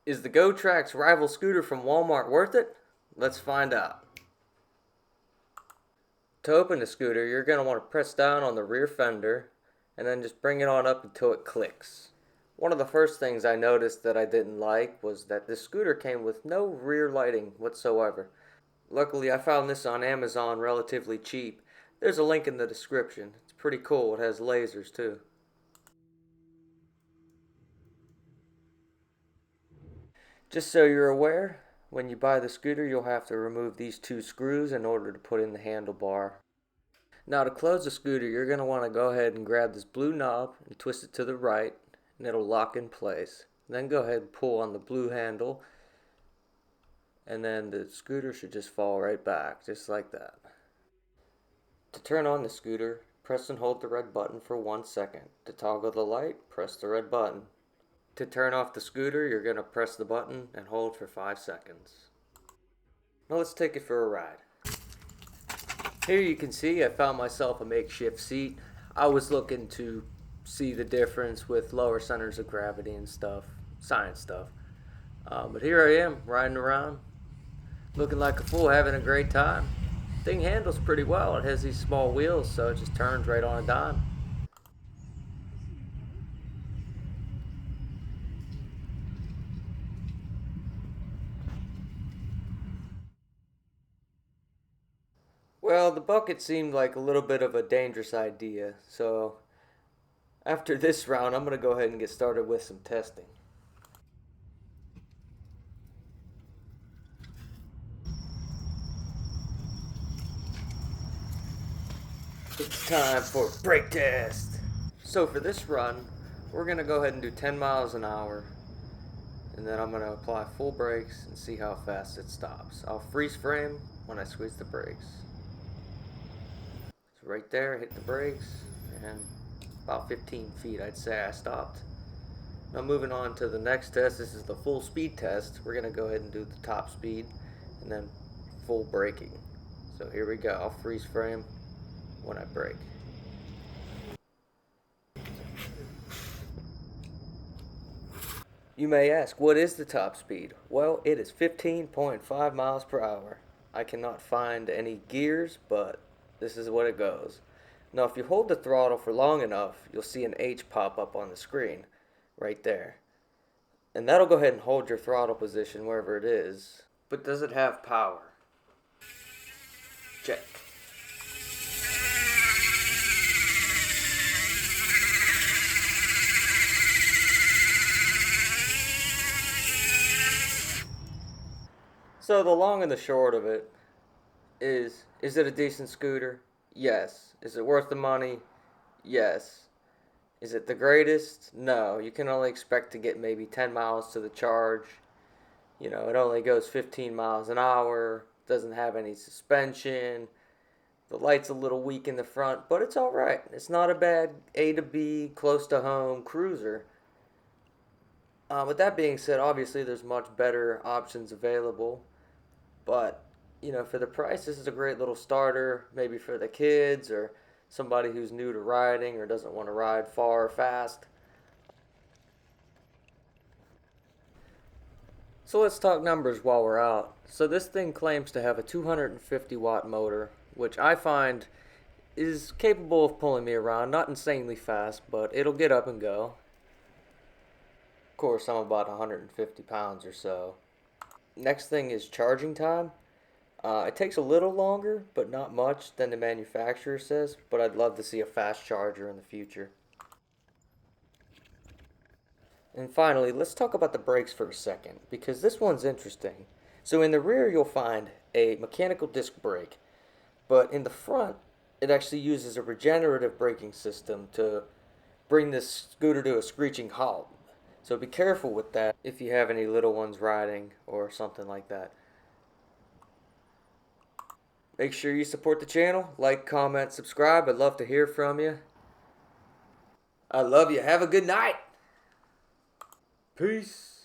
Is the Gotrax rival scooter from Walmart worth it? Let's find out. To open the scooter, you're going to want to press down on the rear fender and then just bring it on up until it clicks. One of the first things I noticed that I didn't like was that this scooter came with no rear lighting whatsoever. Luckily, I found this on Amazon relatively cheap. There's a link in the description. It's pretty cool. It has lasers too. Just so you're aware, when you buy the scooter, you'll have to remove these two screws in order to put in the handlebar. Now to close the scooter, you're going to want to go ahead and grab this blue knob and twist it to the right, and it'll lock in place. Then go ahead and pull on the blue handle, and then the scooter should just fall right back, just like that. To turn on the scooter, press and hold the red button for 1 second. To toggle the light, press the red button. To turn off the scooter, you're going to press the button and hold for 5 seconds. Now let's take it for a ride. Here you can see I found myself a makeshift seat. I was looking to see the difference with lower centers of gravity and stuff, science stuff. But here I am, riding around, looking like a fool, having a great time. Thing handles pretty well. It has these small wheels, so it just turns right on a dime. Well, the bucket seemed like a little bit of a dangerous idea, so after this round, I'm going to go ahead and get started with some testing. It's time for a brake test. So for this run, we're going to go ahead and do 10 miles an hour, and then I'm going to apply full brakes and see how fast it stops. I'll freeze frame when I squeeze the brakes. So right there, hit the brakes, and about 15 feet I'd say I stopped. Now moving on to the next test, this is the full speed test. We're going to go ahead and do the top speed and then full braking. So here we go, I'll freeze frame when I brake. You may ask, what is the top speed? Well, it is 15.5 miles per hour. I cannot find any gears, but this is what it goes. Now, if you hold the throttle for long enough, you'll see an H pop up on the screen, right there. And that'll go ahead and hold your throttle position wherever it is. But does it have power? Check. So the long and the short of it is it a decent scooter? Yes. Is it worth the money? Yes. Is it the greatest? No. You can only expect to get maybe 10 miles to the charge. You know, it only goes 15 miles an hour, doesn't have any suspension. The light's a little weak in the front, but it's alright. It's not a bad A to B, close to home cruiser. With that being said, obviously there's much better options available. But, you know, for the price, this is a great little starter, maybe for the kids or somebody who's new to riding or doesn't want to ride far or fast. So let's talk numbers while we're out. So this thing claims to have a 250 watt motor, which I find is capable of pulling me around, not insanely fast, but it'll get up and go. Of course, I'm about 150 pounds or so. Next thing is charging time. It takes a little longer, but not much than the manufacturer says, but I'd love to see a fast charger in the future. And finally, let's talk about the brakes for a second, because this one's interesting. So in the rear, you'll find a mechanical disc brake, but in the front, it actually uses a regenerative braking system to bring this scooter to a screeching halt. So be careful with that if you have any little ones riding or something like that. Make sure you support the channel, like, comment, subscribe. I'd love to hear from you. I love you. Have a good night. Peace.